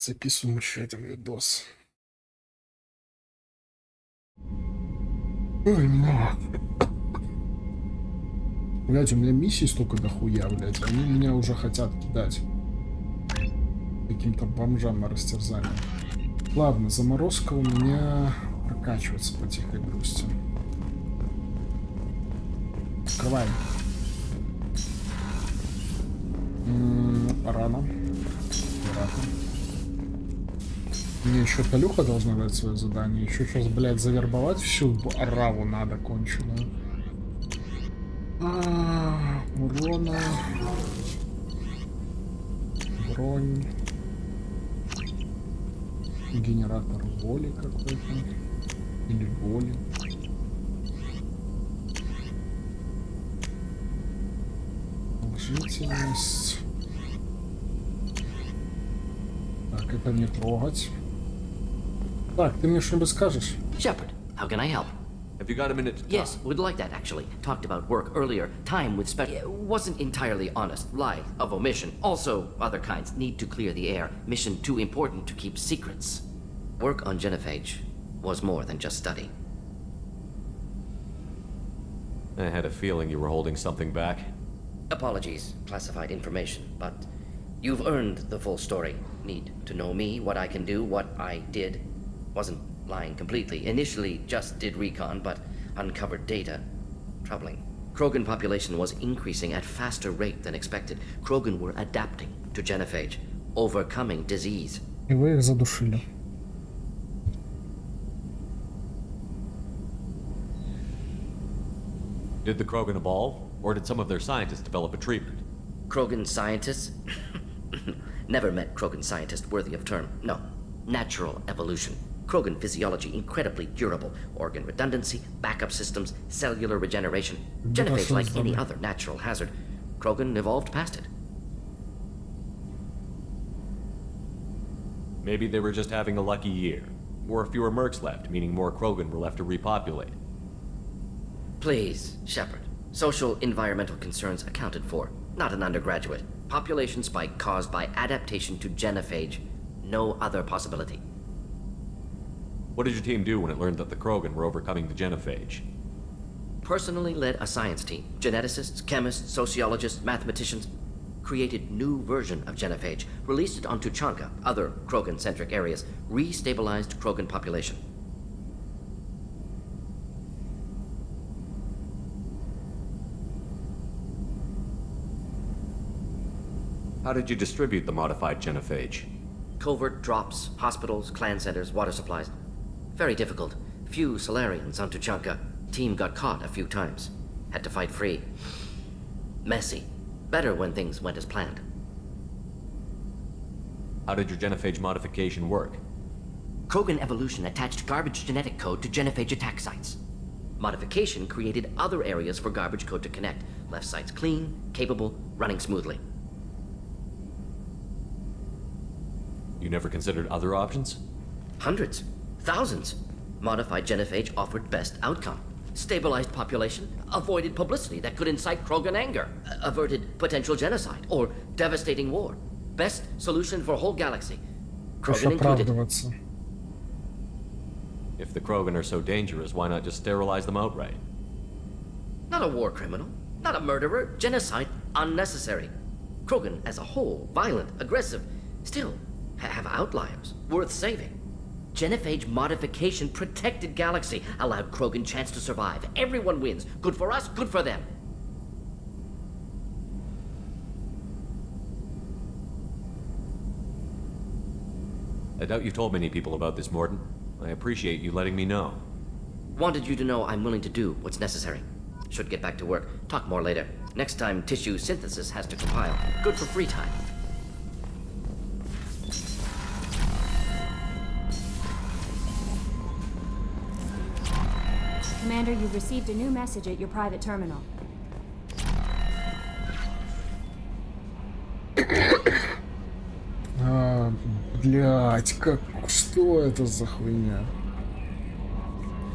Записываем еще один видос. Ой, блядь, у меня миссий столько дохуя, блядь. Они меня уже хотят кидать каким-то бомжам на растерзание. Ладно, заморозка у меня прокачивается по тихой грусти. Открываем. Рано. Аккуратно. Мне еще Талюха должна дать свое задание. Еще сейчас, блядь, завербовать всю ораву надо конченую. Урона. Бронь. Генератор воли какой-то. Или воли. Положительность. Так, это не трогать. Так, ты мне что-нибудь скажешь? Shepard, how can I help? Have you got a minute to talk? Yes, would like that actually. Talked about work earlier. Time with wasn't entirely honest. Lie of omission. Also, other kinds need to clear the air. Mission too important to keep secrets. Work on Genophage was more than just study. I had a feeling you were holding something back. Apologies, classified information, but you've earned the full story. Need to know me, what I can do, what I did. Wasn't lying completely. Initially just did recon, but uncovered data. Troubling. Krogan population was increasing at faster rate than expected. Krogan were adapting to Genophage, overcoming disease. И вы их задушили. Did the Krogan evolve, or did some of their scientists develop a treatment? Krogan scientists? Never met Krogan scientist worthy of term. No. Natural evolution. Krogan physiology incredibly durable. Organ redundancy, backup systems, cellular regeneration. Genophage like any other natural hazard. Krogan evolved past it. Maybe they were just having a lucky year. Or fewer mercs left, meaning more Krogan were left to repopulate. Please, Shepard. Social environmental concerns accounted for. Not an undergraduate. Population spike caused by adaptation to Genophage. No other possibility. What did your team do when it learned that the Krogan were overcoming the Genophage? Personally led a science team. Geneticists, chemists, sociologists, mathematicians. Created new version of Genophage. Released it on Tuchanka, other Krogan-centric areas. Restabilized Krogan population. How did you distribute the modified Genophage? Covert drops, hospitals, clan centers, water supplies. Very difficult. Few Solarians on Tuchanka. Team got caught a few times. Had to fight free. Messy. Better when things went as planned. How did your Genophage modification work? Krogan evolution attached garbage genetic code to Genophage attack sites. Modification created other areas for garbage code to connect. Left sites clean, capable, running smoothly. You never considered other options? Hundreds. Thousands. Modified Genophage offered best outcome. Stabilized population, avoided publicity that could incite Krogan anger, averted potential genocide or devastating war. Best solution for whole galaxy. Krogan included. If the Krogan are so dangerous, why not just sterilize them outright? Not a war criminal, not a murderer, genocide unnecessary. Krogan as a whole, violent, aggressive, still have outliers worth saving. Genophage modification protected galaxy, allowed Krogan chance to survive. Everyone wins. Good for us, good for them. I doubt you've told many people about this, Mordin. I appreciate you letting me know. Wanted you to know I'm willing to do what's necessary. Should get back to work. Talk more later. Next time tissue synthesis has to compile. Good for free time. Commander, you've received a new message at your private terminal. Блять, что это за хуйня?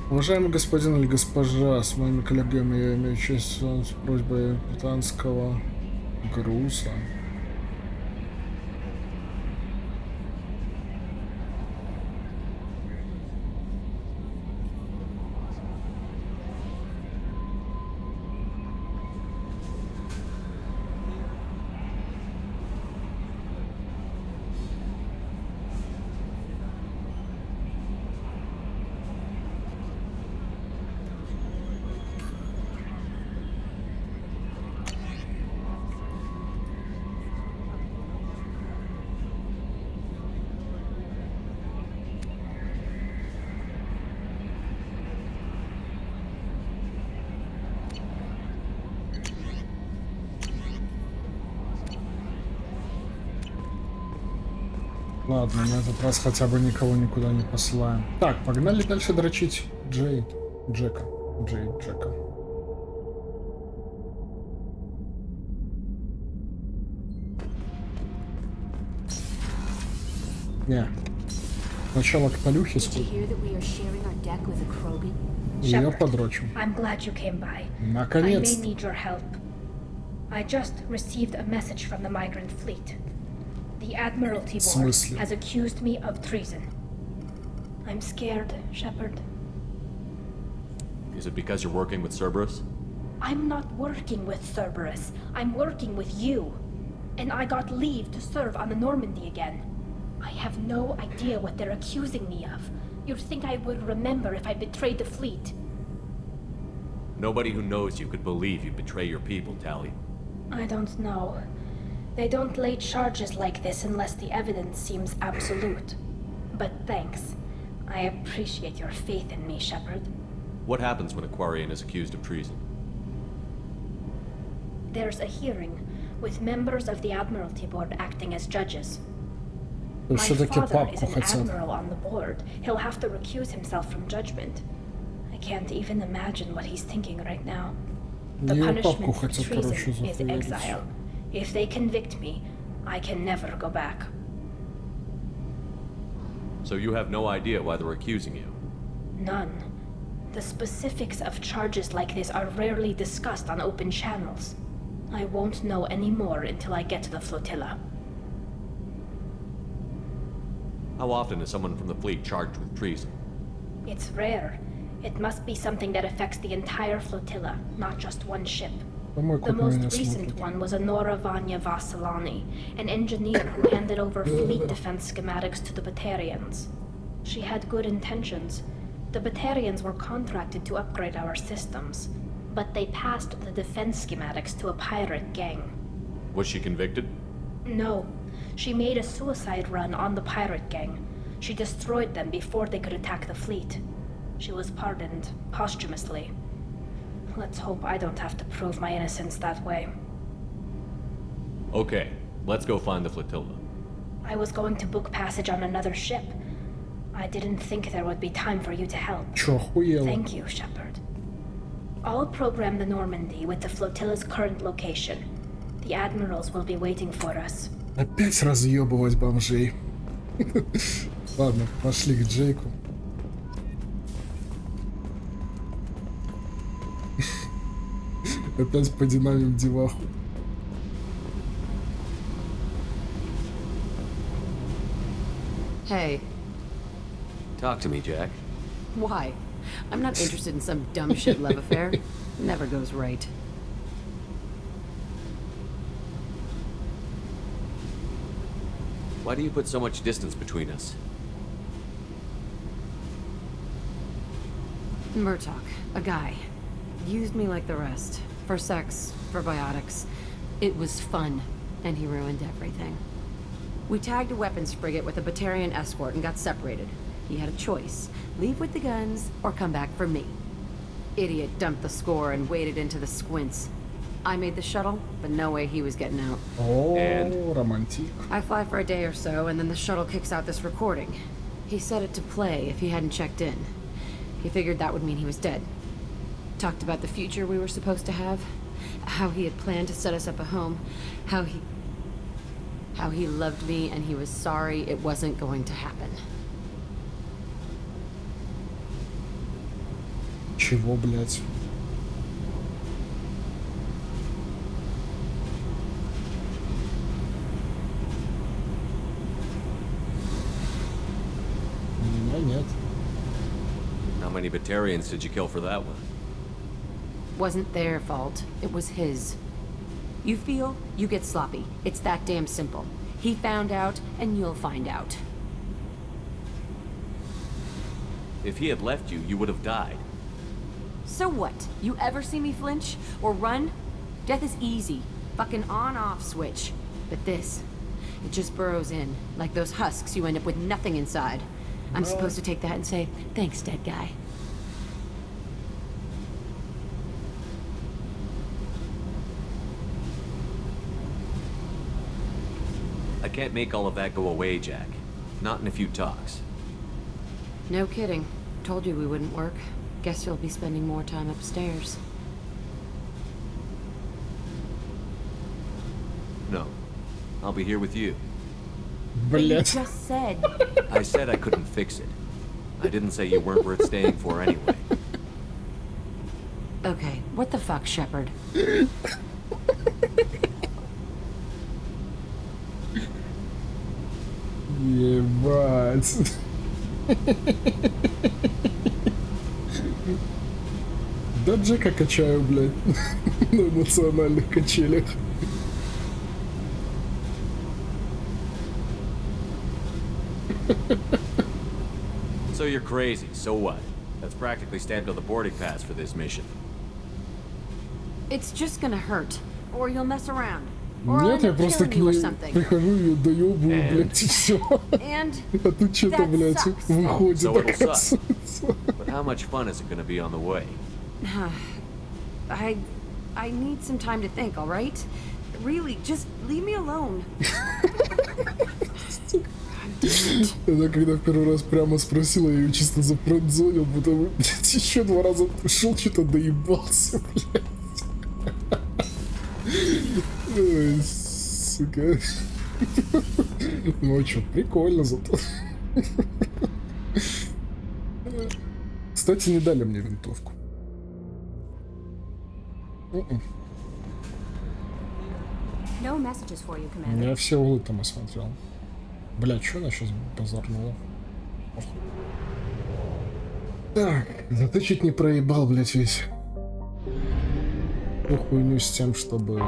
Уважаемый господин или госпожа, с моими коллегами я имею честь с просьбой британского груза. Ладно, на этот раз хотя бы никого никуда не посылаем. Так, погнали дальше дрочить Джека. Не. Сначала к Полюхе Did you hear that we are sharing our deck with a Krogan? ее Shepard, подрочим. I'm glad you came by. I may Наконец-то. need your help. I just received a message from the migrant fleet. The Admiralty Board смысле? has accused me of treason. I'm scared, Shepard. Is it because you're working with Cerberus? I'm not working with Cerberus. I'm working with you. And I got leave to serve on the Normandy again. I have no idea what they're accusing me of. You'd think I would remember if I betrayed the fleet. Nobody who knows you could believe you betray your people, Tally. I don't know. They don't lay charges like this unless the evidence seems absolute. But thanks. I appreciate your faith in me, Shepard. What happens when a Quarian is accused of treason? There's a hearing, with members of the Admiralty Board acting as judges. То My есть все-таки father is папку an хотят. admiral on the board. He'll have to recuse himself from judgment. I can't even imagine what he's thinking right now. The Ее папку punishment for хотят, treason короче, is захуярить. exile. If they convict me, I can never go back. So you have no idea why they're accusing you? None. The specifics of charges like this are rarely discussed on open channels. I won't know any more until I get to the flotilla. How often is someone from the fleet charged with treason? It's rare. It must be something that affects the entire flotilla, not just one ship. Помой, The как на меня most recent смотрит. one was Honora Vanya Vassilani, an engineer who handed over fleet defense schematics to the Batarians. She had good intentions. The Batarians were contracted to upgrade our systems, but they passed the defense schematics to a pirate gang. Was she convicted? No, she made a suicide run on the pirate gang. She destroyed them before they could attack the fleet. She was pardoned posthumously. Let's hope I don't have to prove my innocence that way. Okay, let's go find the flotilla. I was going to book passage on another ship. I didn't think there would be time for you to help. Чё, охуела? Thank you, Shepard. I'll program the Normandy with the flotilla's current location. The admirals will be waiting for us. Опять разъебывать бомжей. Ладно, пошли к Джейку. Опять подинамим деваху. Hey, Talk to me, Jack. why? I'm not interested in some dumb shit love affair. Never goes right. Why do you put so much distance between us? Murtaugh, a guy, used me like the rest. For sex, for biotics. It was fun, and he ruined everything. We tagged a weapons frigate with a Batarian escort and got separated. He had a choice. Leave with the guns, or come back for me. Idiot dumped the score and waded into the squints. I made the shuttle, but no way he was getting out. О, And? романтик. I fly for a day or so, and then the shuttle kicks out this recording. He set it to play if he hadn't checked in. He figured that would mean he was dead. Talked about the future we were supposed to have. How he had planned to set us up a home. How he loved me and he was sorry it wasn't going to happen. Чего, блядь? У меня нет. How many Batarians did you kill for that one? Wasn't their fault. It was his. You feel, you get sloppy. It's that damn simple. He found out, and you'll find out. If he had left you, you would have died. So what? You ever see me flinch? Or run? Death is easy. Fucking on-off switch. But this, it just burrows in. Like those husks, you end up with nothing inside. I'm supposed to take that and say, thanks, dead guy. I can't make all of that go away, Jack. Not in a few talks. No kidding. Told you we wouldn't work. Guess you'll be spending more time upstairs. No. I'll be here with you. But you Блять. just said. I said I couldn't fix it. I didn't say you weren't worth staying for anyway. Okay, what the fuck, Shepard? Ебать. Да Джека качаю, блядь, на эмоциональных качелях. So you're crazy, so what? That's practically stamped on the boarding pass for this mission. It's just gonna hurt. Or you'll mess around. Or I'll Нет, end я up просто killing к you or ней something. прихожу, ее доебываю, And- блядь, и все. And А тут что-то, that блядь, sucks. выходит, So it'll suck. оказывается. But how much fun is it gonna be on the way? I need some time to think, all right? Really, just leave me alone. Она когда в первый раз прямо спросила, я ее чисто зафрендзонил, потом, блядь, еще 2 раза пришел, что-то доебался, блядь. Ой, сука. Ну а что, прикольно зато. Кстати, не дали мне винтовку. No messages for you, Commander. Я все углы там осмотрел. Бля, что она сейчас базарнула? Так, зато чуть не проебал, блядь, весь. Ту хуйню с тем, чтобы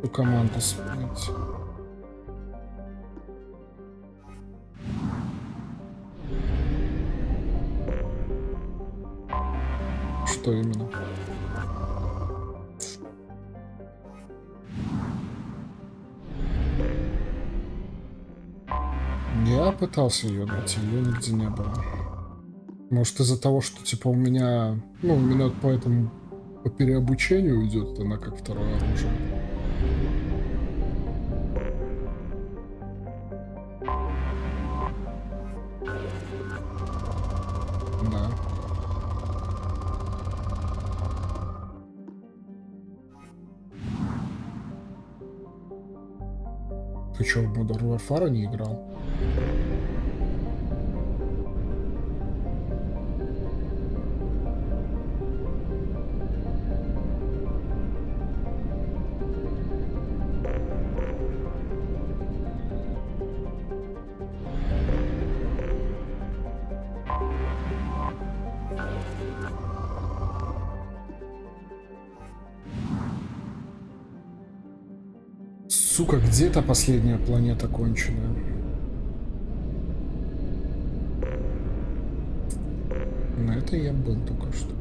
у команду спать. Что именно? Я пытался ее найти, ее нигде не было. Может, из-за того, что типа у меня, ну, именно по этому по переобучению идет она как второе оружие. Да. Ты что, в Modern Warfare не играл? Сука, где эта последняя планета конченая? На это я был только что.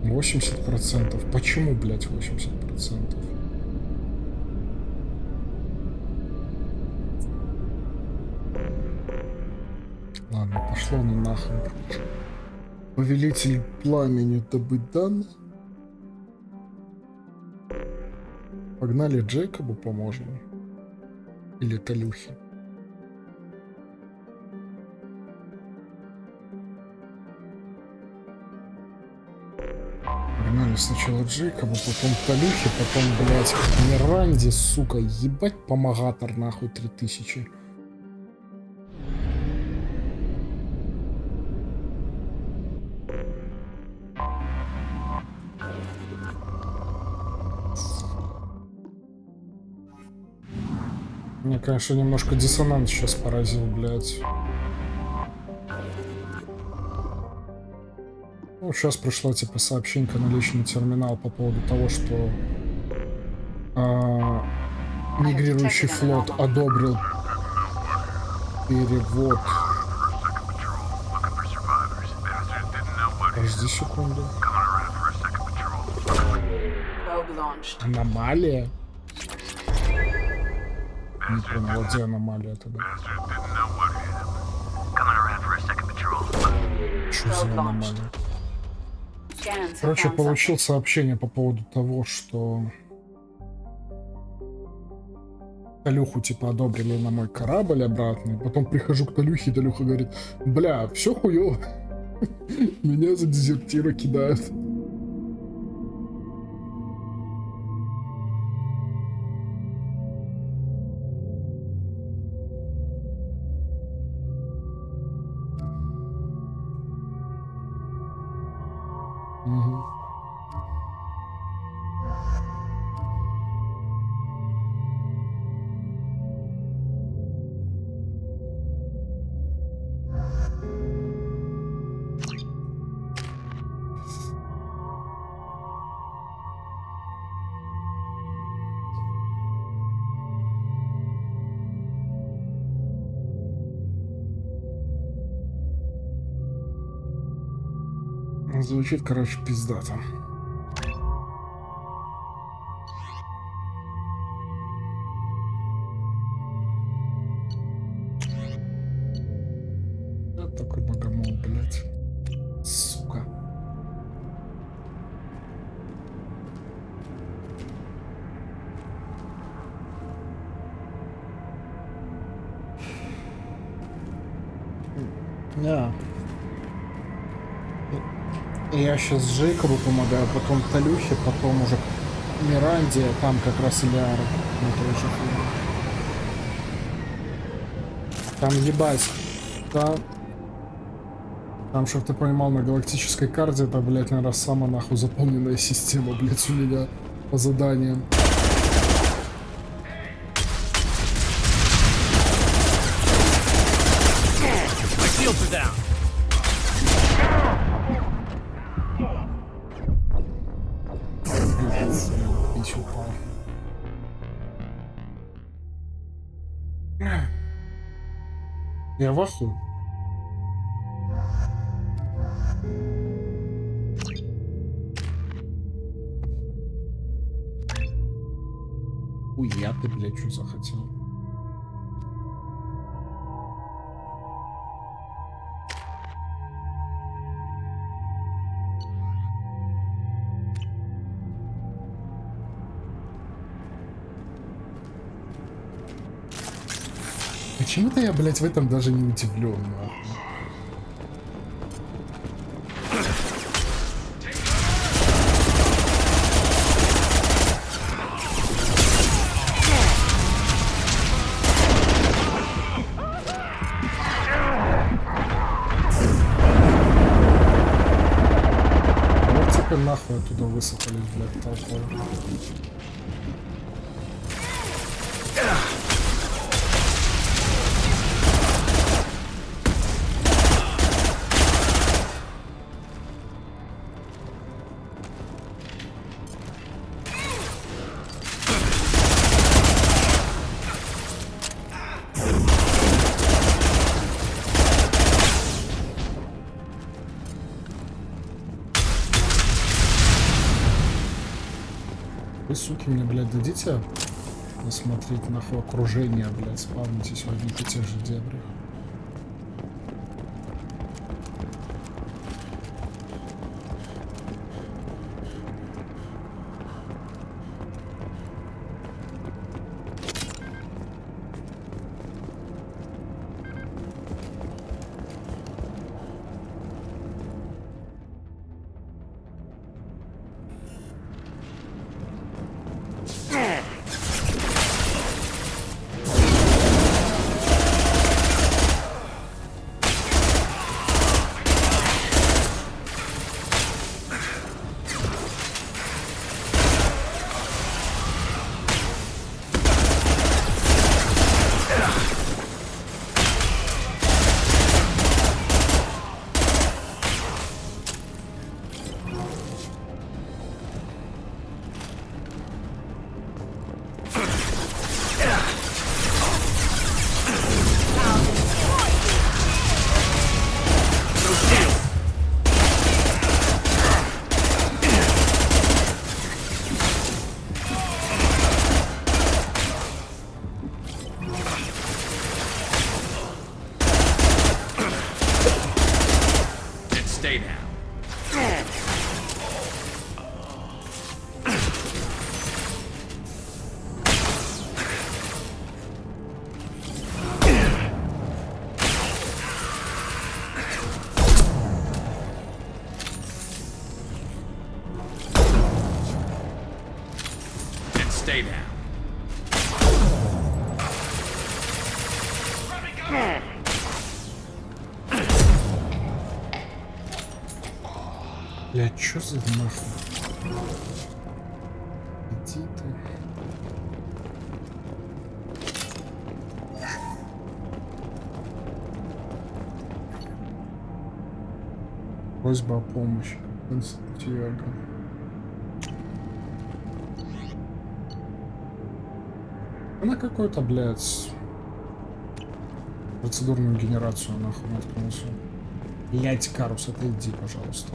%. Почему, блядь, 80%? Ладно, пошло ну нахрен. Повелитель пламени добыть данные. Погнали Джейкобу поможем. Или Талюхе. Погнали сначала Джейкобу, потом Талюхе, потом, блядь, Миранде, сука, ебать помогатор нахуй 3000. Мне, конечно, немножко диссонанс сейчас поразил, блядь. Ну, сейчас пришло, типа, сообщенька на личный терминал по поводу того, что мигрирующий флот одобрил перевод. Подожди секунду. Аномалия? Не понял, где аномалия тогда? Что за аномалия? Scans have Короче, found получил something. сообщение по поводу того, что Талюху типа одобрили на мой корабль обратно. Потом прихожу к Талюхе, и Талюха говорит: бля, все хуёво. Меня за дезертира кидают. Мгм. Звучит, короче, пиздато. Да, такой богомол, блядь. Сука. Да. Я сейчас Джейкобу помогаю, потом Талюхе, потом уже Миранде, а там как раз Ильяра на той же фоне. Там ебать. Там, чтоб ты понимал, на галактической карте это, блядь, наверное, самая нахуй заполненная система, блядь, у меня по заданиям. Пить упал. Я в ахуе. Хуя ты, блядь, что захотел? Почему-то я, блядь, в этом даже не удивлен, нахуй. Вот теперь нахуй оттуда высыпали, блядь, толпой. Вы, суки, мне, блядь, дадите посмотреть нахуй окружение, блядь, спавнитесь в одних и тех же дебрях. stay down. Блядь, чё за нахуй? Иди ты. Просьба о помощи. Сантьяго. Она какой-то, блядь, процедурную генерацию нахуй наткнулся. Блядь, Карус, отойди, пожалуйста.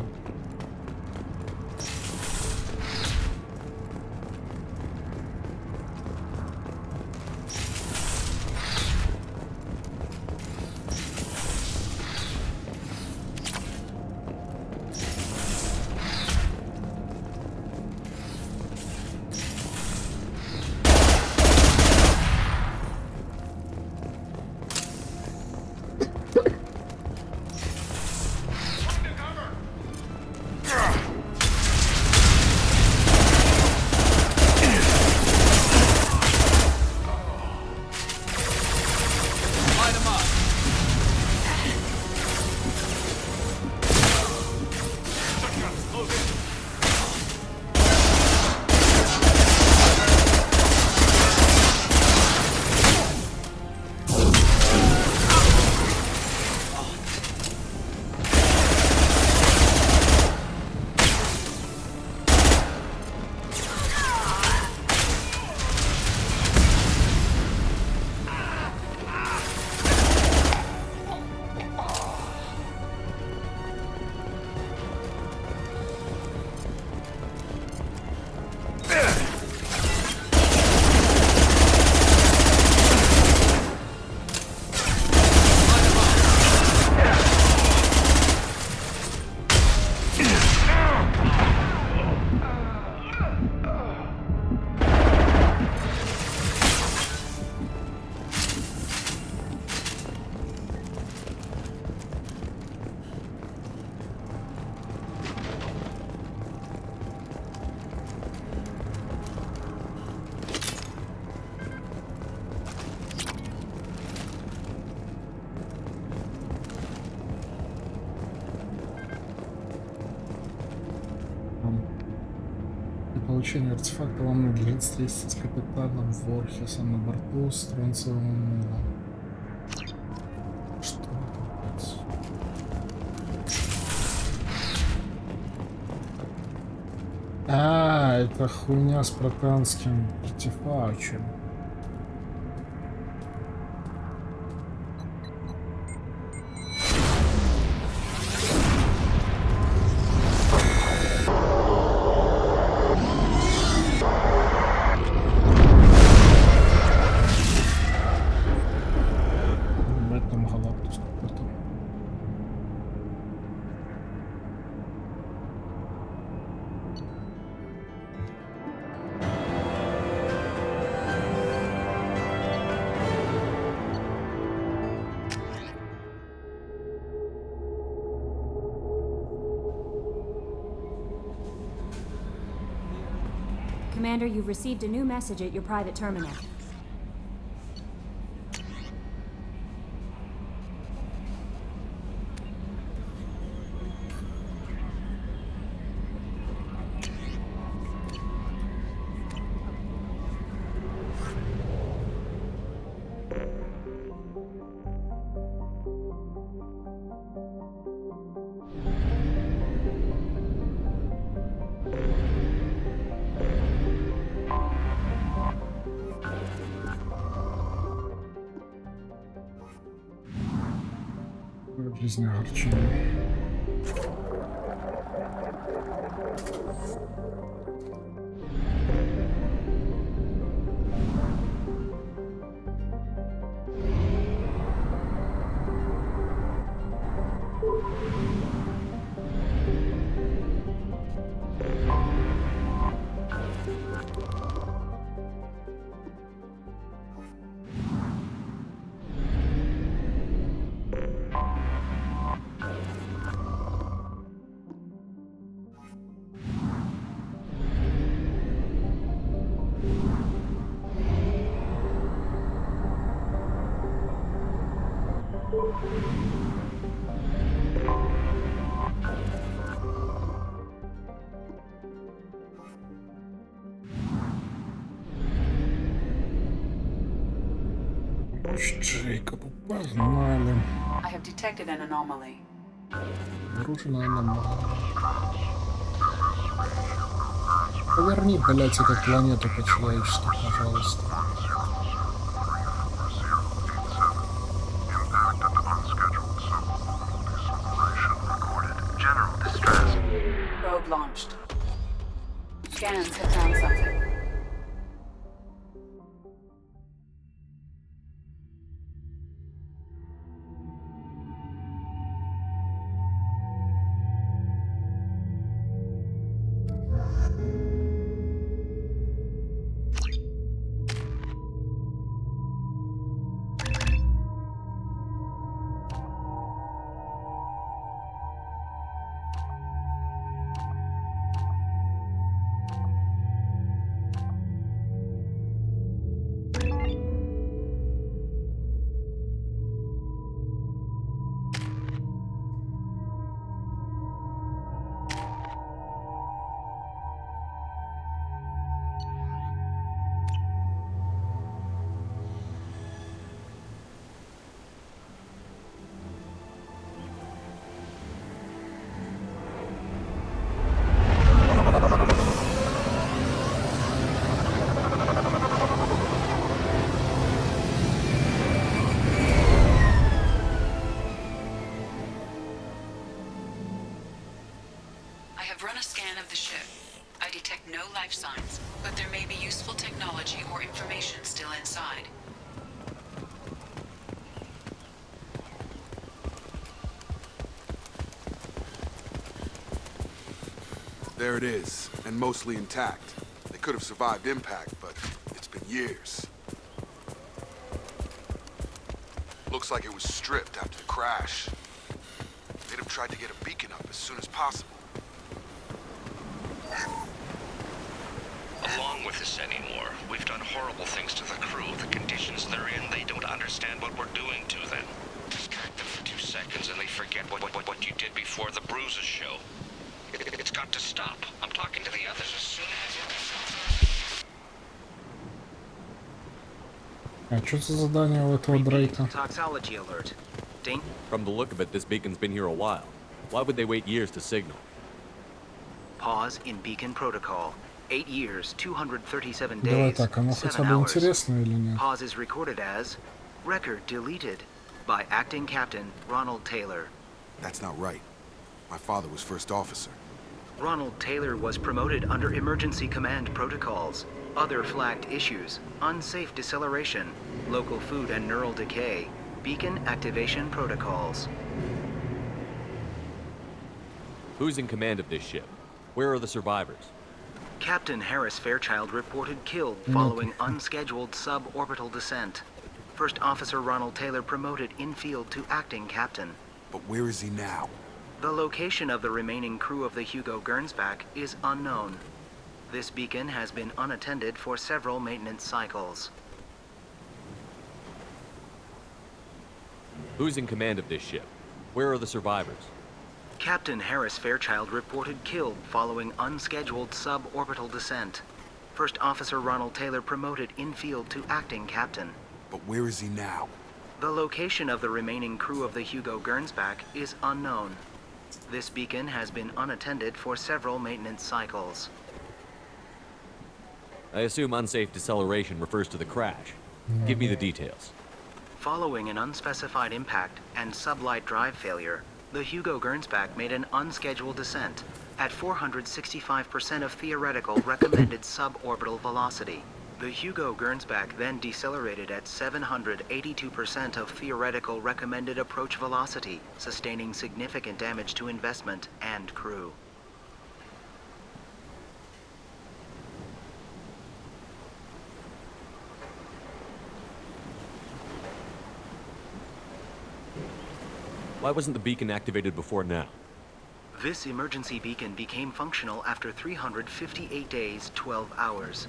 Получение артефакта вам надлежит встретиться с капитаном Ворхесом на борту с тронцевым мулом. Что это? А, это хуйня с протанским артефачем. Commander, you've received a new message at your private terminal. Жизнь огорчение. Джейкобу, погнали. I have detected an anomaly. Обнаружена аномалия. Поверни, блядь, эту планету по-человечески, пожалуйста. Probe launched. Scans have found something. I have run a scan of the ship. I detect no life signs, but there may be useful technology or information still inside. There it is, and mostly intact. They could have survived impact, but it's been years. Looks like it was stripped after the crash. They'd have tried to get a beacon up as soon as possible. Along with this anymore, we've done horrible things to the crew. The conditions they're in, they don't understand what we're doing to them. Distract them for 2 seconds and they forget what you did before the bruises show. It's got to stop. I'm talking to the others as soon as... А что за задание у этого Дрейка? Toxology alert. From the look of it, this beacon's been here a while. Why would they wait years to signal? Pause in beacon protocol. 8 years, 237 Давай days, так, оно 7 хотя бы hours. интересно или нет? Pause is recorded as record deleted by acting captain Ronald Taylor. That's not right. My father was first officer. Ronald Taylor was promoted under emergency command protocols. Other flagged issues: unsafe deceleration, local food and neural decay, beacon activation protocols. Who's in command of this ship? Where are the survivors? Captain Harris Fairchild reported killed following unscheduled suborbital descent. First Officer Ronald Taylor promoted in-field to acting captain. But where is he now? The location of the remaining crew of the Hugo Gernsback is unknown. This beacon has been unattended for several maintenance cycles. Who's in command of this ship? Where are the survivors? Captain Harris Fairchild reported killed following unscheduled suborbital descent. First Officer Ronald Taylor promoted in-field to acting captain. But where is he now? The location of the remaining crew of the Hugo Gernsback is unknown. This beacon has been unattended for several maintenance cycles. I assume unsafe deceleration refers to the crash. Give me the details. Following an unspecified impact and sublight drive failure, the Hugo Gernsback made an unscheduled descent at 465% of theoretical recommended suborbital velocity. The Hugo Gernsback then decelerated at 782% of theoretical recommended approach velocity, sustaining significant damage to investment and crew. Why wasn't the beacon activated before now? This emergency beacon became functional after 358 days, 12 hours.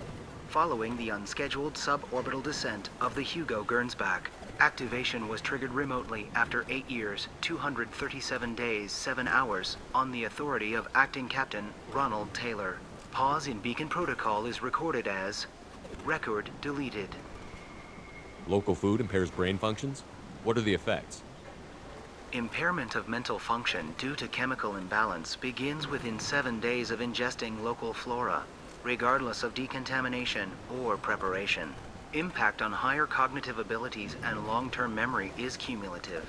following the unscheduled suborbital descent of the Hugo Gernsback. Activation was triggered remotely after 8 years, 237 days, 7 hours, on the authority of Acting Captain Ronald Taylor. Pause in beacon protocol is recorded as record deleted. Local food impairs brain functions? What are the effects? Impairment of mental function due to chemical imbalance begins within 7 days of ingesting local flora, regardless of decontamination or preparation. Impact on higher cognitive abilities and long-term memory is cumulative,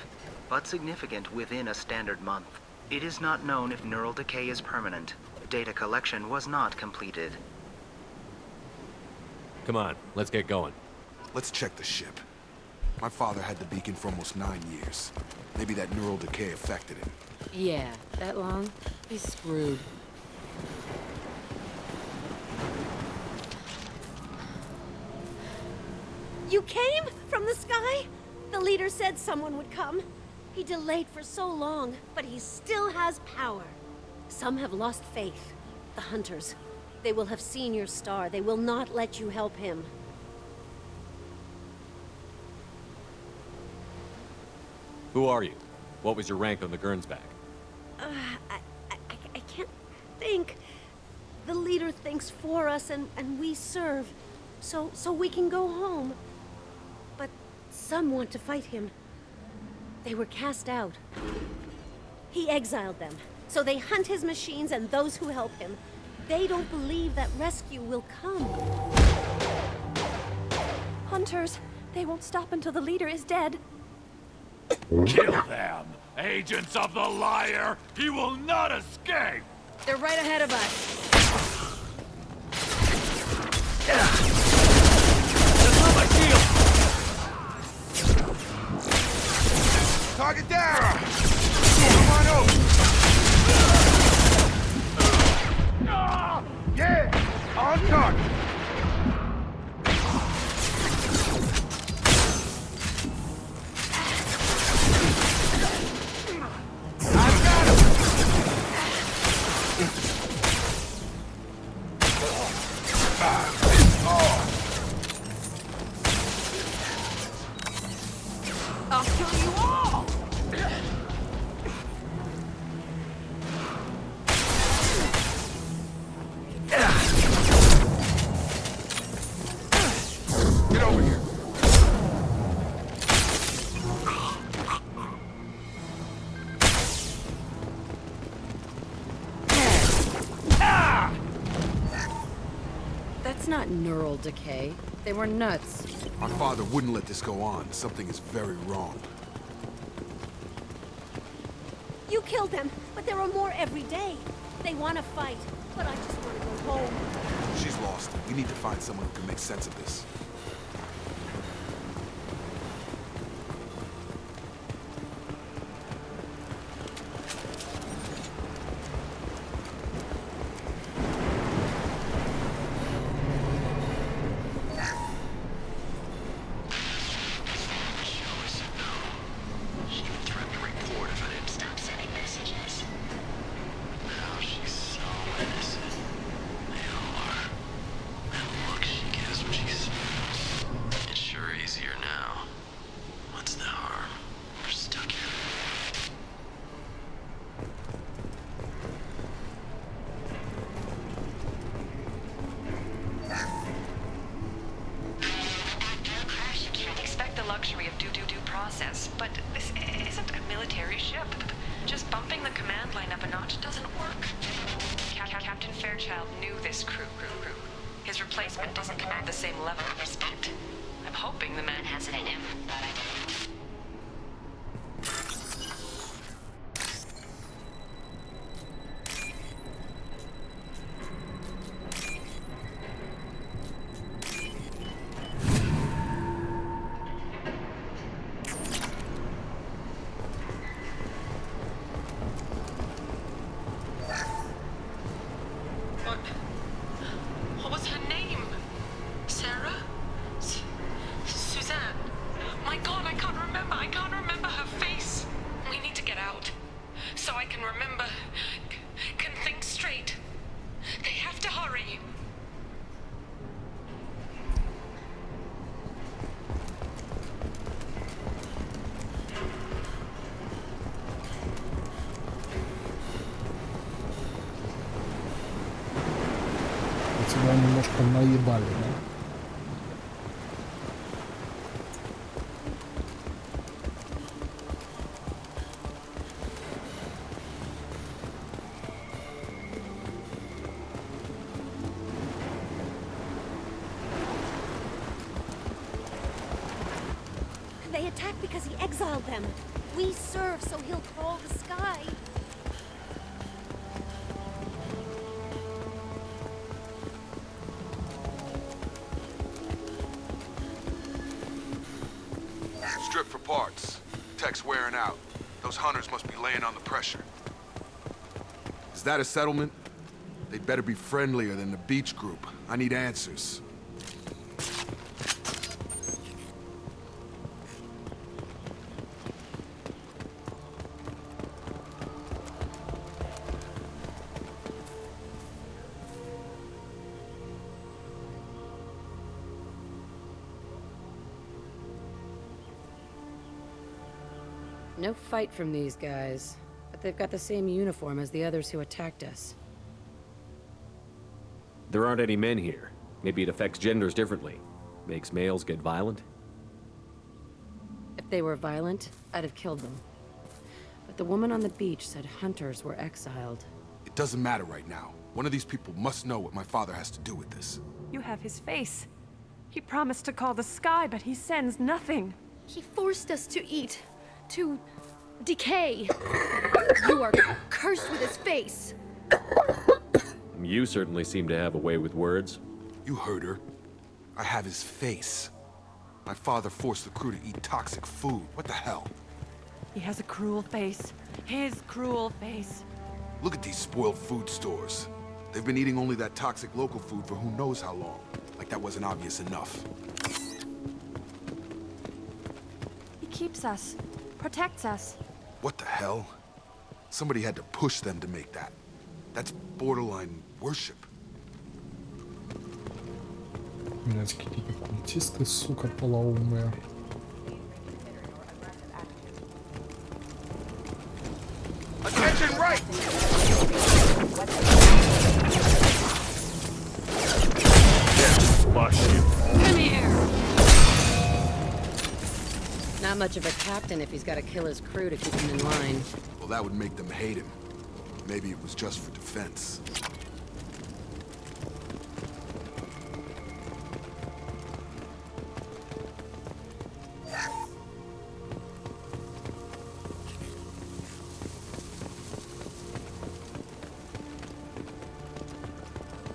but significant within a standard month. It is not known if neural decay is permanent. Data collection was not completed. Come on, let's get going. Let's check the ship. My father had the beacon for almost 9 years. Maybe that neural decay affected him. Yeah, that long? He's screwed. You came? From the sky? The leader said someone would come. He delayed for so long, but he still has power. Some have lost faith. The hunters. They will have seen your star. They will not let you help him. Who are you? What was your rank on the Gernsback? I can't think. The leader thinks for us and we serve. So we can go home. But some want to fight him. They were cast out. He exiled them. So they hunt his machines and those who help him. They don't believe that rescue will come. Hunters. They won't stop until the leader is dead. Kill them! Agents of the liar! He will not escape! They're right ahead of us. That's not my shield! Target down! Come on over! Yeah! On target! I'll kill you all! Get over here! That's not neural decay. They were nuts. Our father wouldn't let this go on. Something is very wrong. You killed them, but there are more every day. They want to fight, but I just want to go home. She's lost. We need to find someone who can make sense of this. process, but this isn't a military ship. Just bumping the command line up a notch doesn't work. Captain Fairchild knew this crew. His replacement doesn't command the same level of respect. I'm hoping the man has it in him, but I don't. What was her name? Sarah? Suzanne? My God, I can't немножко наебали, да? They attacked because he exiled them. We serve, so he'll call the sky. Stripped for parts. Tech's wearing out. Those hunters must be laying on the pressure. Is that a settlement? They'd better be friendlier than the beach group. I need answers. No fight from these guys, but they've got the same uniform as the others who attacked us. There aren't any men here. Maybe it affects genders differently. Makes males get violent? If they were violent, I'd have killed them. But the woman on the beach said hunters were exiled. It doesn't matter right now. One of these people must know what my father has to do with this. You have his face. He promised to call the sky, but he sends nothing. He forced us to eat. To decay. You are cursed with his face. You certainly seem to have a way with words. You heard her. I have his face. My father forced the crew to eat toxic food. What the hell? He has a cruel face. His cruel face. Look at these spoiled food stores. They've been eating only that toxic local food for who knows how long. Like that wasn't obvious enough. He keeps us. Protects us. What the hell? Somebody had to push them to make that. That's borderline worship. Блять, какие-то культисты, сука, полоумные. Attention right! Come here! Not much of a captain if he's got to kill his crew to keep them in line. Well, that would make them hate him. Maybe it was just for defense.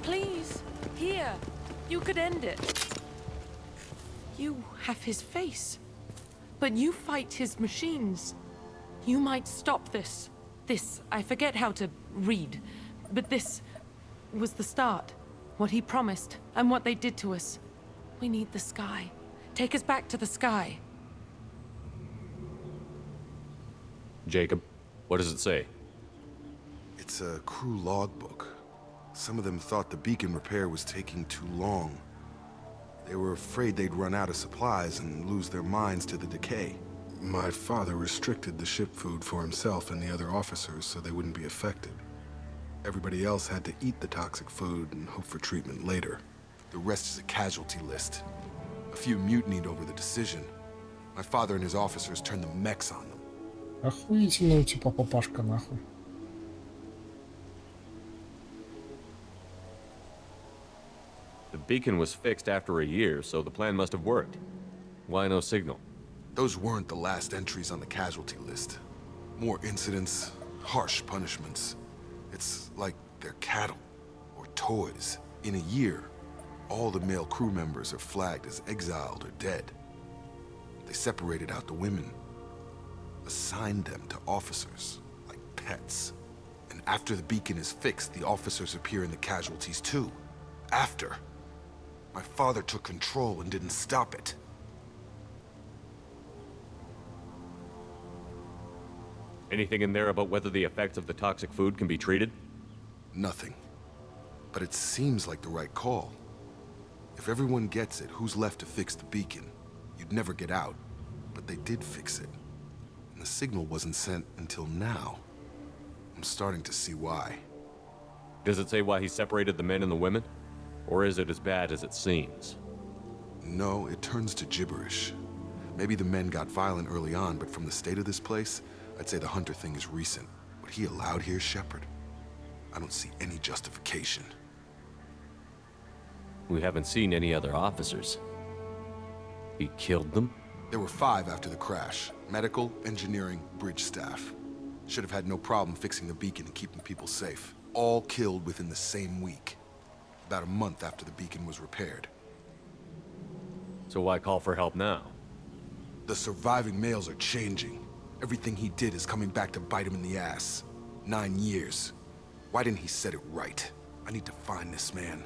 Please, here. You could end it. You have his face. But you fight his machines. You might stop this. This, I forget how to read. But this was the start. What he promised, and what they did to us. We need the sky. Take us back to the sky. Jacob, what does it say? It's a crew logbook. Some of them thought the beacon repair was taking too long. They were afraid they'd run out of supplies and lose their minds to the decay. My father restricted the ship food for himself and the other officers so they wouldn't be affected. Everybody else had to eat the toxic food and hope for treatment later. The rest is a casualty list. A few mutinied over the decision. My father and his officers turned the mechs on them. Охуительный типа папашка, нахуй. The beacon was fixed after a year, so the plan must have worked. Why no signal? Those weren't the last entries on the casualty list. More incidents, harsh punishments. It's like they're cattle or toys. In a year, all the male crew members are flagged as exiled or dead. They separated out the women, assigned them to officers, like pets. And after the beacon is fixed, the officers appear in the casualties too. After. My father took control and didn't stop it. Anything in there about whether the effects of the toxic food can be treated? Nothing. But it seems like the right call. If everyone gets it, who's left to fix the beacon? You'd never get out. But they did fix it. And the signal wasn't sent until now. I'm starting to see why. Does it say why he separated the men and the women? Or is it as bad as it seems? No, it turns to gibberish. Maybe the men got violent early on, but from the state of this place, I'd say the Hunter thing is recent. What he allowed here, Shepard, I don't see any justification. We haven't seen any other officers. He killed them? There were 5 after the crash. Medical, engineering, bridge staff. Should have had no problem fixing the beacon and keeping people safe. All killed within the same week. About a month after the beacon was repaired. So why call for help now? The surviving males are changing. Everything he did is coming back to bite him in the ass. 9 years. Why didn't he set it right? I need to find this man.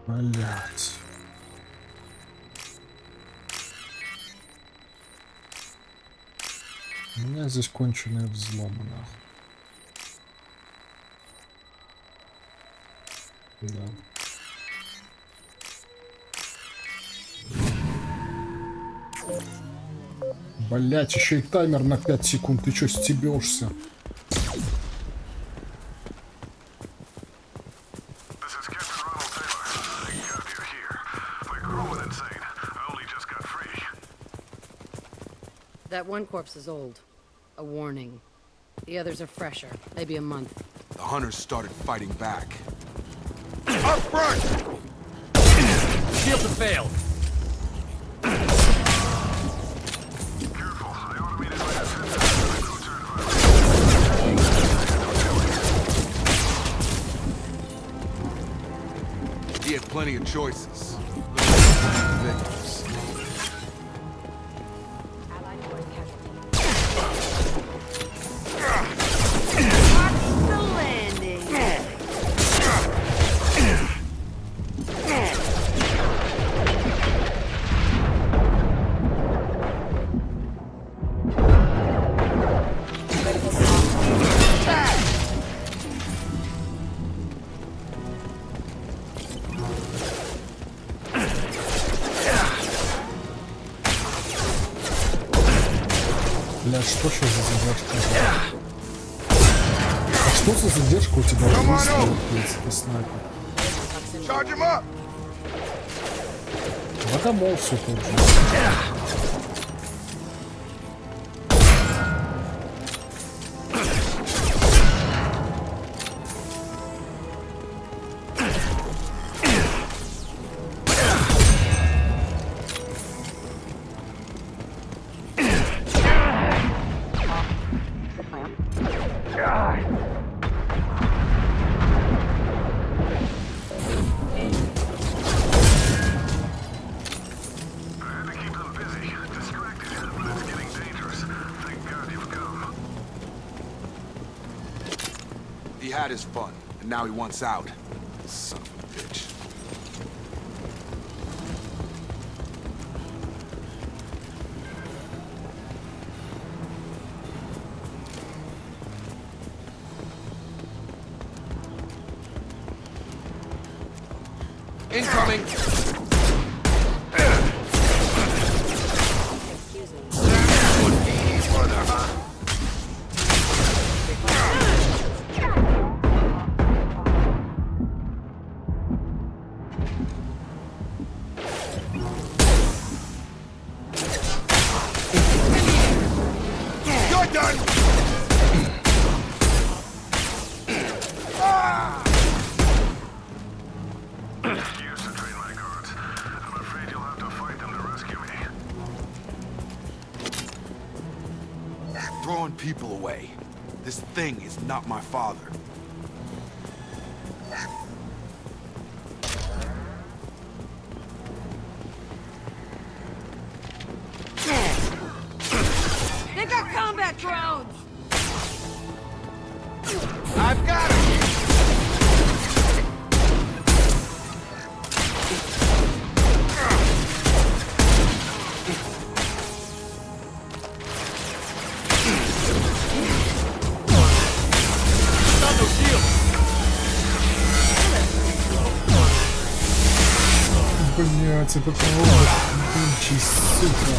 Блять. У меня здесь конченые взломы, нахуй. Да. Блять, еще и таймер на 5 секунд. Ты чё, стебешься? That one corpse is old. A warning. The others are fresher, maybe a month. The hunters started fighting back. Up front! Shields have failed! Careful, I automated my assist. He had plenty of choices. Victims. Блядь, что сейчас за задержка? А что за задержка у тебя в принципе, снайпер? Богомол все тут же. He had his fun, and now he wants out. Son of a bitch. Incoming! Throwing people away. This thing is not my father. They got combat drones! I've got him! Блять, это поворот, кончи, сука.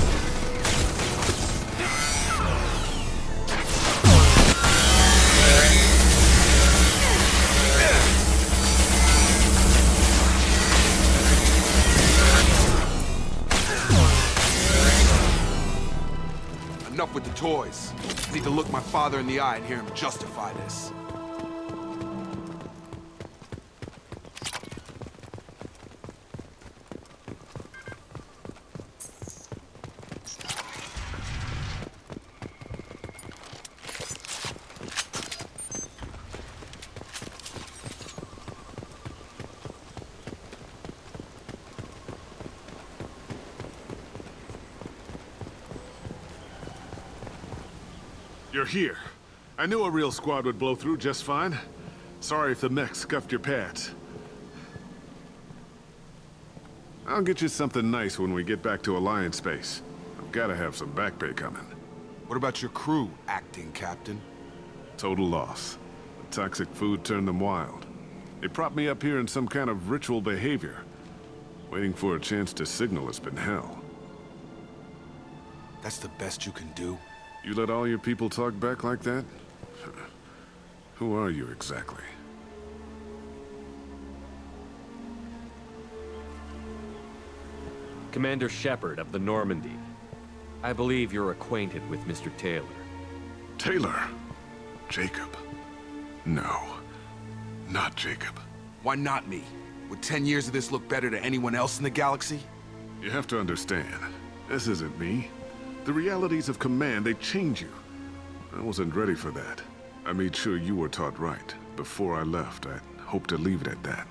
toys. I need to look my father in the eye and hear him justify this. You're here. I knew a real squad would blow through just fine. Sorry if the mech scuffed your pads. I'll get you something nice when we get back to Alliance base. I've gotta have some back pay coming. What about your crew, acting captain? Total loss. The toxic food turned them wild. They propped me up here in some kind of ritual behavior. Waiting for a chance to signal has been hell. That's the best you can do? You let all your people talk back like that? Who are you exactly? Commander Shepard of the Normandy. I believe you're acquainted with Mr. Taylor. Taylor? Jacob? No. Not Jacob. Why not me? Would 10 years of this look better to anyone else in the galaxy? You have to understand, this isn't me. The realities of command, they change you. I wasn't ready for that. I made sure you were taught right. Before I left, I hope to leave it at that.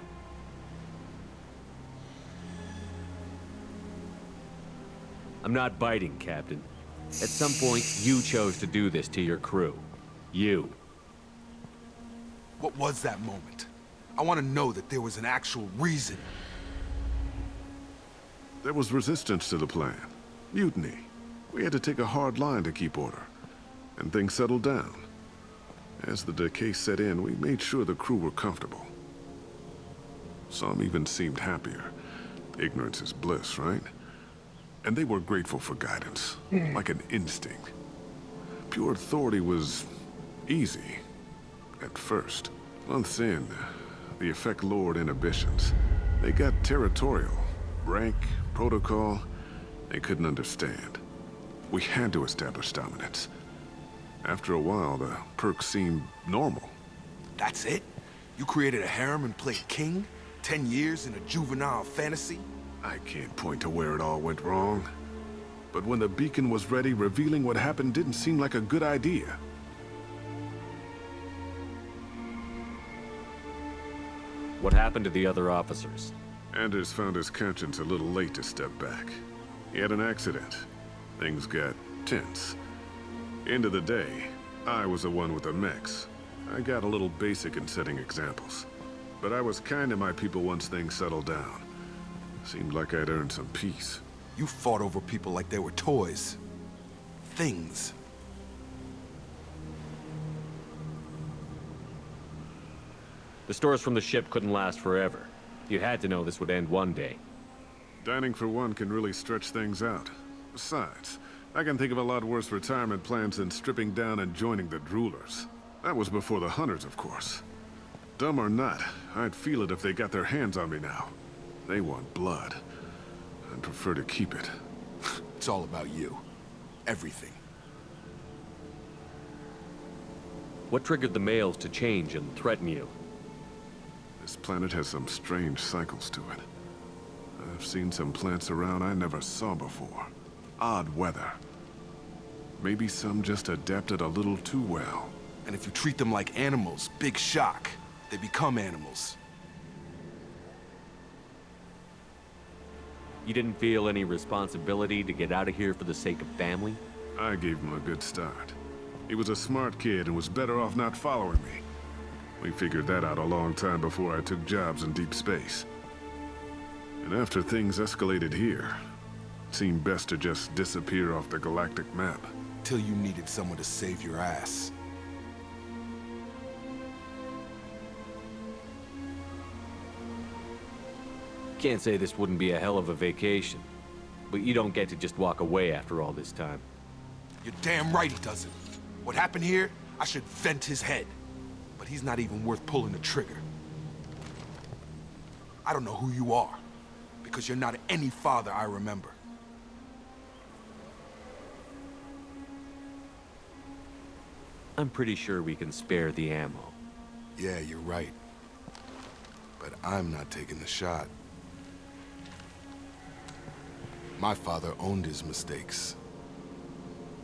I'm not biting, Captain. At some point, you chose to do this to your crew. You. What was that moment? I want to know that there was an actual reason. There was resistance to the plan. Mutiny. We had to take a hard line to keep order. And things settled down. As the decay set in, we made sure the crew were comfortable. Some even seemed happier. Ignorance is bliss, right? And they were grateful for guidance, like an instinct. Pure authority was easy, at first. Months in, the effect lowered inhibitions. They got territorial. Rank, protocol, they couldn't understand. We had to establish dominance. After a while, the perks seemed normal. That's it? You created a harem and played king? 10 years in a juvenile fantasy? I can't point to where it all went wrong. But when the beacon was ready, revealing what happened didn't seem like a good idea. What happened to the other officers? Anders found his conscience a little late to step back. He had an accident. Things got tense. End of the day, I was the one with the mechs. I got a little basic in setting examples. But I was kind to my people once things settled down. Seemed like I'd earned some peace. You fought over people like they were toys. Things. The stores from the ship couldn't last forever. You had to know this would end one day. Dining for one can really stretch things out. Besides, I can think of a lot worse retirement plans than stripping down and joining the droolers. That was before the hunters, of course. Dumb or not, I'd feel it if they got their hands on me now. They want blood. I'd prefer to keep it. It's all about you. Everything. What triggered the males to change and threaten you? This planet has some strange cycles to it. I've seen some plants around I never saw before. Odd weather. Maybe some just adapted a little too well. And if you treat them like animals, big shock. They become animals. You didn't feel any responsibility to get out of here for the sake of family? I gave him a good start. He was a smart kid and was better off not following me. We figured that out a long time before I took jobs in deep space. And after things escalated here, it seemed best to just disappear off the galactic map. Till you needed someone to save your ass. Can't say this wouldn't be a hell of a vacation. But you don't get to just walk away after all this time. You're damn right he doesn't. What happened here, I should vent his head. But he's not even worth pulling the trigger. I don't know who you are, because you're not any father I remember. I'm pretty sure we can spare the ammo. Yeah, you're right. But I'm not taking the shot. My father owned his mistakes.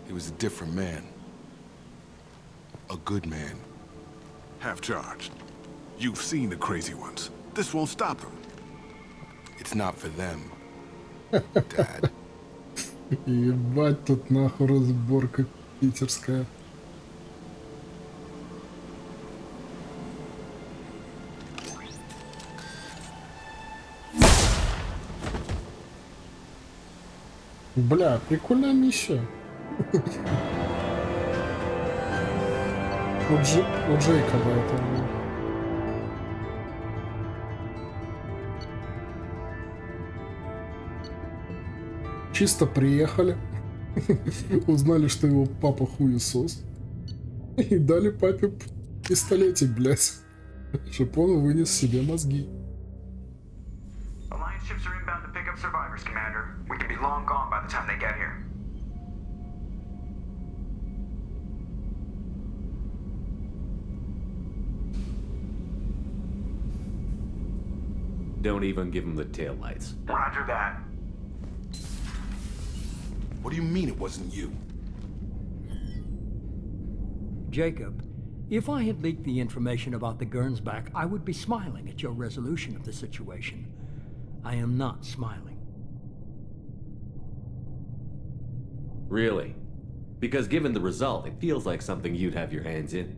He was a different man. A good man. Half-charged. You've seen the crazy ones. This won't stop them. It's not for them, Dad. Ебать, тут нахуй разборка питерская. Бля, прикольная миссия. У Джейкоба этого. Чисто приехали, узнали, что его папа хуесос, и дали папе пистолетик, блядь, чтоб он вынес себе мозги. Alliance ships are inbound to pick up survivors, Commander. We can be long gone by the time they get here. Don't even give him the taillights. Roger that. What do you mean it wasn't you? Jacob, if I had leaked the information about the Gernsback, I would be smiling at your resolution of the situation. I am not smiling. Really? Because given the result, it feels like something you'd have your hands in.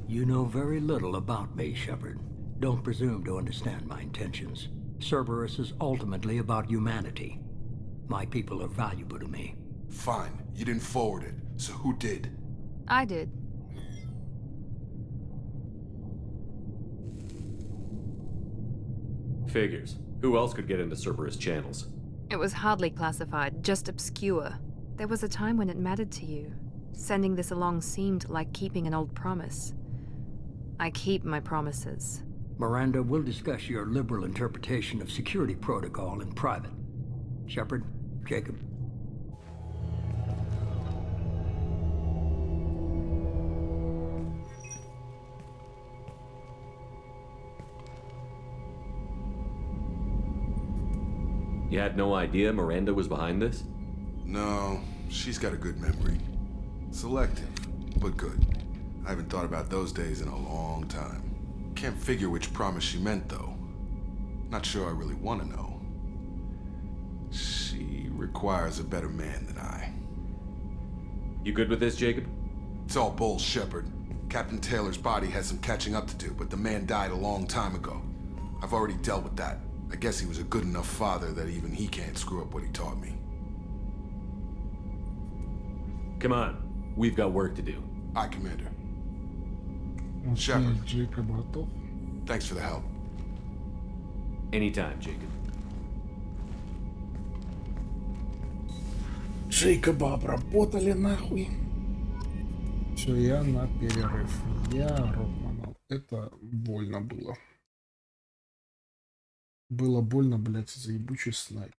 You know very little about me, Shepard. Don't presume to understand my intentions. Cerberus is ultimately about humanity. My people are valuable to me. Fine. You didn't forward it. So who did? I did. Figures. Who else could get into Cerberus channels? It was hardly classified, just obscure. There was a time when it mattered to you. Sending this along seemed like keeping an old promise. I keep my promises. Miranda, we'll discuss your liberal interpretation of security protocol in private. Shepard, Jacob. You had no idea Miranda was behind this? No, she's got a good memory. Selective, but good. I haven't thought about those days in a long time. Can't figure which promise she meant, though. Not sure I really want to know. She requires a better man than I. You good with this, Jacob? It's all bull, Shepard. Captain Taylor's body has some catching up to do, but the man died a long time ago. I've already dealt with that. I guess he was a good enough father that even he can't screw up what he taught me. Come on. We've got work to do. Aye, Commander. Shepard. Джейкоб готов. Thanks for the help. Anytime, Jacob. Джейкоба обработали нахуй. Все, я на перерыв. Я рот-манал. Это больно было. Было больно, блядь, за ебучий снайп.